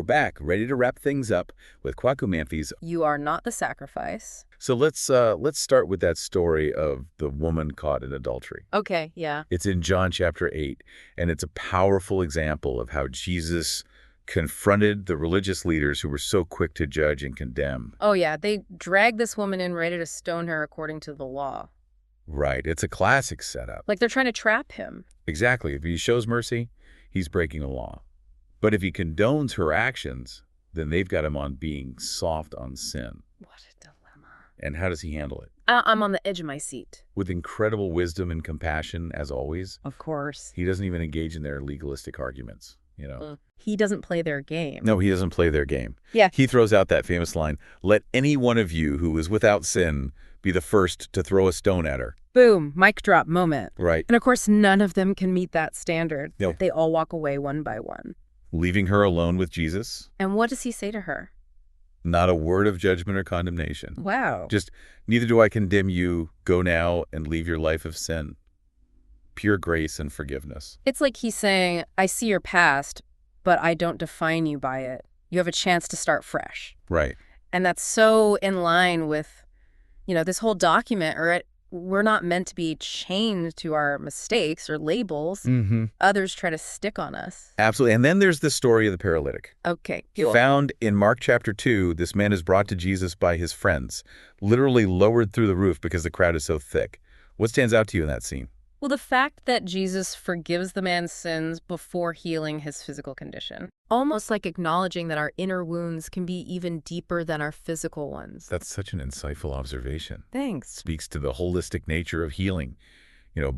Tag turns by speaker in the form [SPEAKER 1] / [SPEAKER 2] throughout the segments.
[SPEAKER 1] back, ready to wrap things up with Kwaku Mamphey's.
[SPEAKER 2] You are not the sacrifice.
[SPEAKER 1] So let's start with that story of the woman caught in adultery.
[SPEAKER 2] Okay, yeah.
[SPEAKER 1] It's in John chapter 8, and it's a powerful example of how Jesus confronted the religious leaders who were so quick to judge and condemn.
[SPEAKER 2] Oh, yeah. They dragged this woman in ready to stone her according to the law.
[SPEAKER 1] Right. It's a classic setup.
[SPEAKER 2] Like they're trying to trap him.
[SPEAKER 1] Exactly. If he shows mercy, he's breaking the law. But if he condones her actions, then they've got him on being soft on sin.
[SPEAKER 2] What a dilemma.
[SPEAKER 1] And how does he handle it?
[SPEAKER 2] I'm on the edge of my seat.
[SPEAKER 1] With incredible wisdom and compassion, as always.
[SPEAKER 2] Of course.
[SPEAKER 1] He doesn't even engage in their legalistic arguments, you know.
[SPEAKER 2] He doesn't play their game.
[SPEAKER 1] No, he doesn't play their game.
[SPEAKER 2] Yeah.
[SPEAKER 1] He throws out that famous line, "Let any one of you who is without sin be the first to throw a stone at her."
[SPEAKER 2] Boom, mic drop moment.
[SPEAKER 1] Right.
[SPEAKER 2] And of course, none of them can meet that standard.
[SPEAKER 1] No.
[SPEAKER 2] They all walk away one by one.
[SPEAKER 1] Leaving her alone with Jesus.
[SPEAKER 2] And what does he say to her?
[SPEAKER 1] Not a word of judgment or condemnation.
[SPEAKER 2] Wow.
[SPEAKER 1] Just, neither do I condemn you. Go now and leave your life of sin. Pure grace and forgiveness.
[SPEAKER 2] It's like he's saying, I see your past, but I don't define you by it. You have a chance to start fresh.
[SPEAKER 1] Right.
[SPEAKER 2] And that's so in line with, this whole document, we're not meant to be chained to our mistakes or labels. Others try to stick on us.
[SPEAKER 1] Absolutely. And then there's the story of the paralytic.
[SPEAKER 2] Okay. Cool.
[SPEAKER 1] Found in Mark chapter 2, this man is brought to Jesus by his friends, literally lowered through the roof because the crowd is so thick. What stands out to you in that scene?
[SPEAKER 2] Well, the fact that Jesus forgives the man's sins before healing his physical condition. Almost like acknowledging that our inner wounds can be even deeper than our physical ones.
[SPEAKER 1] That's such an insightful observation.
[SPEAKER 2] Thanks.
[SPEAKER 1] Speaks to the holistic nature of healing,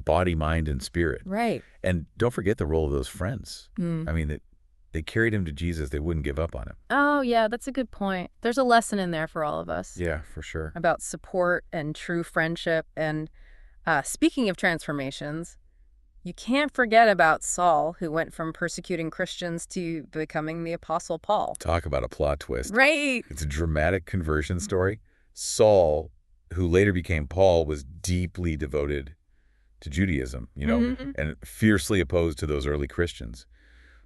[SPEAKER 1] body, mind, and spirit.
[SPEAKER 2] Right.
[SPEAKER 1] And don't forget the role of those friends. I mean, they carried him to Jesus. They wouldn't give up on him.
[SPEAKER 2] Oh, yeah, that's a good point. There's a lesson in there for all of us.
[SPEAKER 1] Yeah, for sure.
[SPEAKER 2] About support and true friendship. And speaking of transformations, you can't forget about Saul, who went from persecuting Christians to becoming the Apostle Paul.
[SPEAKER 1] Talk about a plot twist.
[SPEAKER 2] Right.
[SPEAKER 1] It's a dramatic conversion story. Saul, who later became Paul, was deeply devoted to Judaism, and fiercely opposed to those early Christians.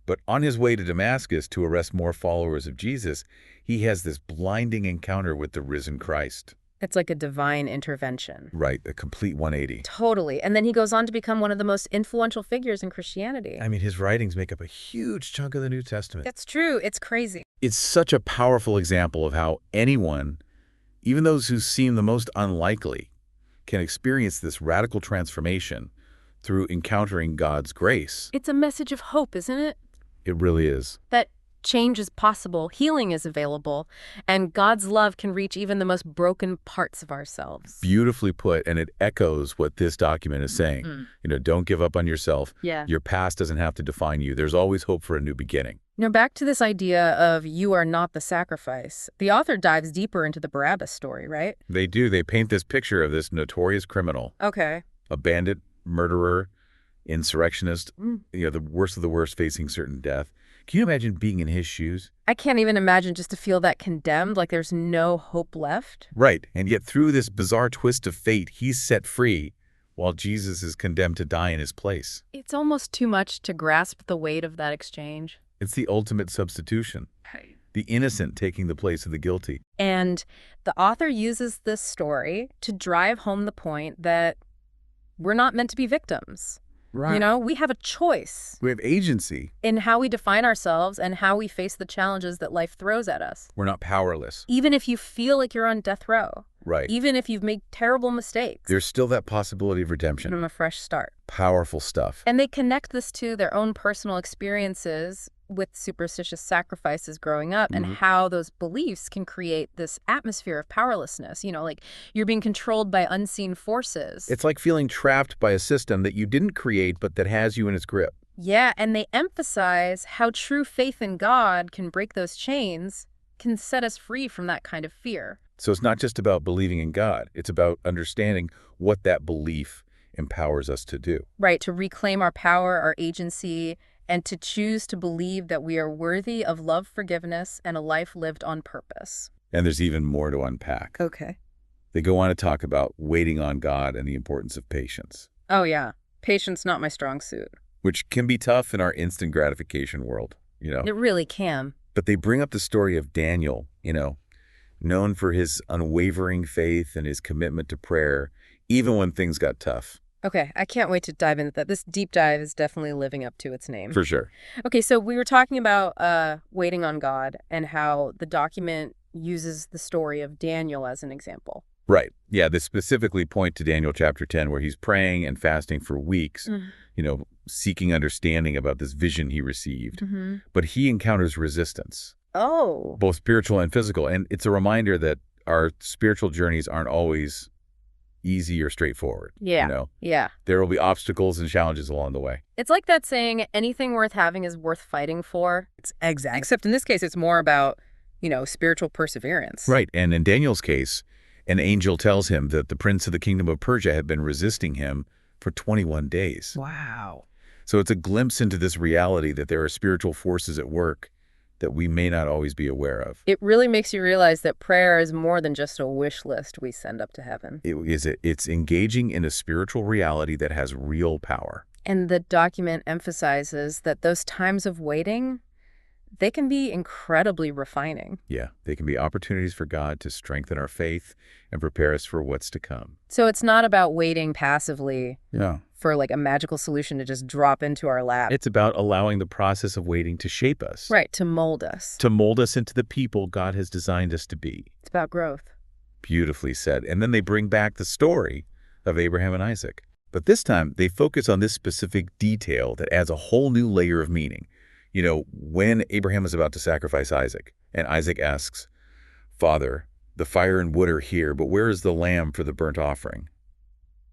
[SPEAKER 1] But on his way to Damascus to arrest more followers of Jesus, he has this blinding encounter with the risen Christ.
[SPEAKER 2] It's like a divine intervention.
[SPEAKER 1] Right, a complete 180.
[SPEAKER 2] Totally. And then he goes on to become one of the most influential figures in Christianity.
[SPEAKER 1] I mean, his writings make up a huge chunk of the New Testament.
[SPEAKER 2] That's true. It's crazy.
[SPEAKER 1] It's such a powerful example of how anyone, even those who seem the most unlikely, can experience this radical transformation through encountering God's grace.
[SPEAKER 2] It's a message of hope, isn't it?
[SPEAKER 1] It really is.
[SPEAKER 2] That change is possible, healing is available, and God's love can reach even the most broken parts of ourselves.
[SPEAKER 1] Beautifully put, and it echoes what this document is saying. Don't give up on yourself.
[SPEAKER 2] Yeah.
[SPEAKER 1] Your past doesn't have to define you. There's always hope for a new beginning.
[SPEAKER 2] Now back to this idea of you are not the sacrifice. The author dives deeper into the Barabbas story, right?
[SPEAKER 1] They do. They paint this picture of this notorious criminal.
[SPEAKER 2] Okay.
[SPEAKER 1] A bandit, murderer, insurrectionist, the worst of the worst facing certain death. Can you imagine being in his shoes?
[SPEAKER 2] I can't even imagine just to feel that condemned, like there's no hope left.
[SPEAKER 1] Right. And yet through this bizarre twist of fate, he's set free while Jesus is condemned to die in his place.
[SPEAKER 2] It's almost too much to grasp the weight of that exchange.
[SPEAKER 1] It's the ultimate substitution. The innocent taking the place of the guilty.
[SPEAKER 2] And the author uses this story to drive home the point that we're not meant to be victims.
[SPEAKER 1] Right.
[SPEAKER 2] We have a choice.
[SPEAKER 1] We have agency.
[SPEAKER 2] In how we define ourselves and how we face the challenges that life throws at us.
[SPEAKER 1] We're not powerless.
[SPEAKER 2] Even if you feel like you're on death row.
[SPEAKER 1] Right.
[SPEAKER 2] Even if you've made terrible mistakes.
[SPEAKER 1] There's still that possibility of redemption.
[SPEAKER 2] From a fresh start.
[SPEAKER 1] Powerful stuff.
[SPEAKER 2] And they connect this to their own personal experiences with superstitious sacrifices growing up and how those beliefs can create this atmosphere of powerlessness. Like you're being controlled by unseen forces.
[SPEAKER 1] It's like feeling trapped by a system that you didn't create but that has you in its grip.
[SPEAKER 2] Yeah, and they emphasize how true faith in God can break those chains, can set us free from that kind of fear.
[SPEAKER 1] So it's not just about believing in God. It's about understanding what that belief empowers us to do.
[SPEAKER 2] Right, to reclaim our power, our agency, and to choose to believe that we are worthy of love, forgiveness, and a life lived on purpose.
[SPEAKER 1] And there's even more to unpack.
[SPEAKER 2] Okay.
[SPEAKER 1] They go on to talk about waiting on God and the importance of patience.
[SPEAKER 2] Oh, yeah. Patience, not my strong suit.
[SPEAKER 1] Which can be tough in our instant gratification world,
[SPEAKER 2] It really can.
[SPEAKER 1] But they bring up the story of Daniel, known for his unwavering faith and his commitment to prayer, even when things got tough.
[SPEAKER 2] Okay, I can't wait to dive into that. This deep dive is definitely living up to its name.
[SPEAKER 1] For sure.
[SPEAKER 2] Okay, so we were talking about waiting on God and how the document uses the story of Daniel as an example.
[SPEAKER 1] Right. Yeah, they specifically point to Daniel chapter 10, where he's praying and fasting for weeks, seeking understanding about this vision he received.
[SPEAKER 2] Mm-hmm.
[SPEAKER 1] But he encounters resistance,
[SPEAKER 2] Oh.
[SPEAKER 1] both spiritual and physical. And it's a reminder that our spiritual journeys aren't always easy or straightforward.
[SPEAKER 2] Yeah. Yeah.
[SPEAKER 1] There will be obstacles and challenges along the way.
[SPEAKER 2] It's like that saying, anything worth having is worth fighting for. It's exact. Except in this case, it's more about, spiritual perseverance.
[SPEAKER 1] Right. And in Daniel's case, an angel tells him that the prince of the kingdom of Persia had been resisting him for 21 days.
[SPEAKER 2] Wow.
[SPEAKER 1] So it's a glimpse into this reality that there are spiritual forces at work that we may not always be aware of.
[SPEAKER 2] It really makes you realize that prayer is more than just a wish list we send up to heaven.
[SPEAKER 1] It's engaging in a spiritual reality that has real power.
[SPEAKER 2] And the document emphasizes that those times of waiting, they can be incredibly refining.
[SPEAKER 1] Yeah, they can be opportunities for God to strengthen our faith and prepare us for what's to come.
[SPEAKER 2] So it's not about waiting passively
[SPEAKER 1] Yeah.
[SPEAKER 2] for like a magical solution to just drop into our lap.
[SPEAKER 1] It's about allowing the process of waiting to shape us.
[SPEAKER 2] Right, to mold us.
[SPEAKER 1] To mold us into the people God has designed us to be.
[SPEAKER 2] It's about growth.
[SPEAKER 1] Beautifully said. And then they bring back the story of Abraham and Isaac. But this time, they focus on this specific detail that adds a whole new layer of meaning. When Abraham is about to sacrifice Isaac, and Isaac asks, "Father, the fire and wood are here, but where is the lamb for the burnt offering?"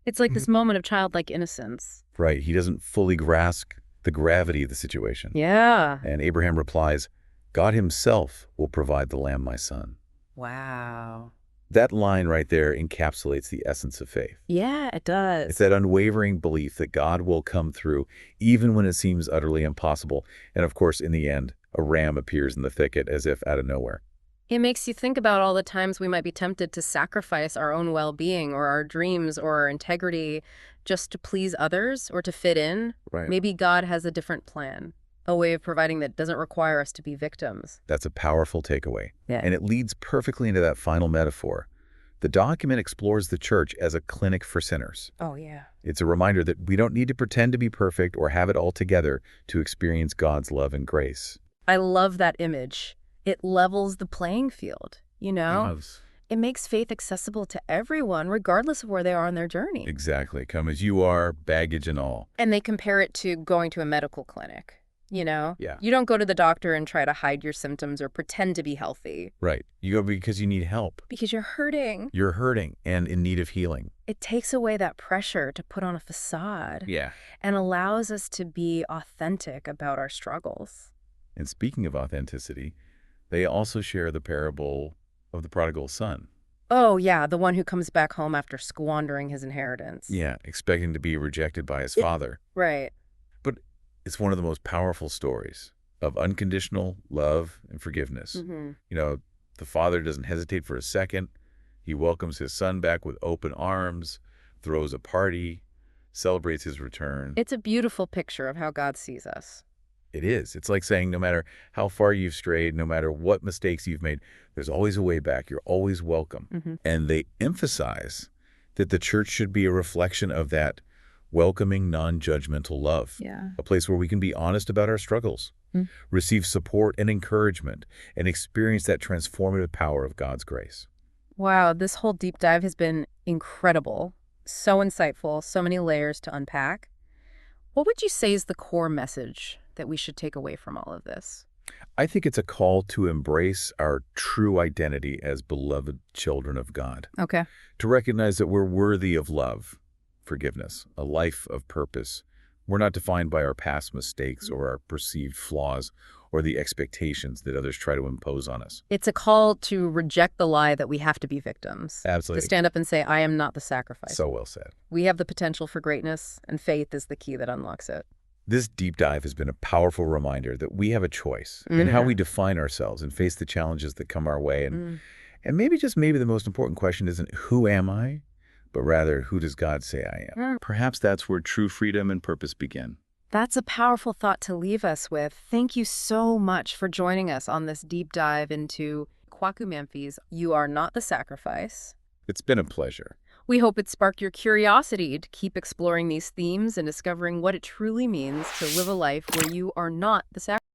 [SPEAKER 2] It's like this moment of childlike innocence.
[SPEAKER 1] Right. He doesn't fully grasp the gravity of the situation.
[SPEAKER 2] Yeah.
[SPEAKER 1] And Abraham replies, "God himself will provide the lamb, my son."
[SPEAKER 2] Wow.
[SPEAKER 1] That line right there encapsulates the essence of faith.
[SPEAKER 2] Yeah, it does.
[SPEAKER 1] It's that unwavering belief that God will come through even when it seems utterly impossible. And of course, in the end, a ram appears in the thicket as if out of nowhere.
[SPEAKER 2] It makes you think about all the times we might be tempted to sacrifice our own well-being or our dreams or our integrity just to please others or to fit in.
[SPEAKER 1] Right.
[SPEAKER 2] Maybe God has a different plan, a way of providing that doesn't require us to be victims.
[SPEAKER 1] That's a powerful takeaway.
[SPEAKER 2] Yeah.
[SPEAKER 1] And it leads perfectly into that final metaphor. The document explores the church as a clinic for sinners.
[SPEAKER 2] Oh, yeah.
[SPEAKER 1] It's a reminder that we don't need to pretend to be perfect or have it all together to experience God's love and grace.
[SPEAKER 2] I love that image. It levels the playing field,
[SPEAKER 1] Yes.
[SPEAKER 2] It makes faith accessible to everyone, regardless of where they are on their journey.
[SPEAKER 1] Exactly. Come as you are, baggage and all.
[SPEAKER 2] And they compare it to going to a medical clinic,
[SPEAKER 1] Yeah.
[SPEAKER 2] You don't go to the doctor and try to hide your symptoms or pretend to be healthy.
[SPEAKER 1] Right. You go because you need help.
[SPEAKER 2] Because you're hurting.
[SPEAKER 1] You're hurting and in need of healing.
[SPEAKER 2] It takes away that pressure to put on a facade.
[SPEAKER 1] Yeah.
[SPEAKER 2] And allows us to be authentic about our struggles.
[SPEAKER 1] And speaking of authenticity, they also share the parable of the prodigal son.
[SPEAKER 2] Oh, yeah, the one who comes back home after squandering his inheritance.
[SPEAKER 1] Yeah, expecting to be rejected by his father.
[SPEAKER 2] Right.
[SPEAKER 1] But it's one of the most powerful stories of unconditional love and forgiveness.
[SPEAKER 2] Mm-hmm.
[SPEAKER 1] The father doesn't hesitate for a second. He welcomes his son back with open arms, throws a party, celebrates his return.
[SPEAKER 2] It's a beautiful picture of how God sees us.
[SPEAKER 1] It is. It's like saying no matter how far you've strayed, no matter what mistakes you've made, there's always a way back. You're always welcome.
[SPEAKER 2] Mm-hmm.
[SPEAKER 1] And they emphasize that the church should be a reflection of that welcoming, non-judgmental love.
[SPEAKER 2] Yeah.
[SPEAKER 1] A place where we can be honest about our struggles, receive support and encouragement, and experience that transformative power of God's grace.
[SPEAKER 2] Wow, this whole deep dive has been incredible. So insightful, so many layers to unpack. What would you say is the core message that we should take away from all of this?
[SPEAKER 1] I think it's a call to embrace our true identity as beloved children of God.
[SPEAKER 2] Okay.
[SPEAKER 1] To recognize that we're worthy of love, forgiveness, a life of purpose. We're not defined by our past mistakes or our perceived flaws or the expectations that others try to impose on us.
[SPEAKER 2] It's a call to reject the lie that we have to be victims.
[SPEAKER 1] Absolutely.
[SPEAKER 2] To stand up and say, I am not the sacrifice.
[SPEAKER 1] So well said.
[SPEAKER 2] We have the potential for greatness, and faith is the key that unlocks it.
[SPEAKER 1] This deep dive has been a powerful reminder that we have a choice in how we define ourselves and face the challenges that come our way. And maybe, just maybe, the most important question isn't who am I, but rather who does God say I am? Perhaps that's where true freedom and purpose begin.
[SPEAKER 2] That's a powerful thought to leave us with. Thank you so much for joining us on this deep dive into Kwaku Mamphey's You Are Not the Sacrifice.
[SPEAKER 1] It's been a pleasure.
[SPEAKER 2] We hope it sparked your curiosity to keep exploring these themes and discovering what it truly means to live a life where you are not the sacrifice.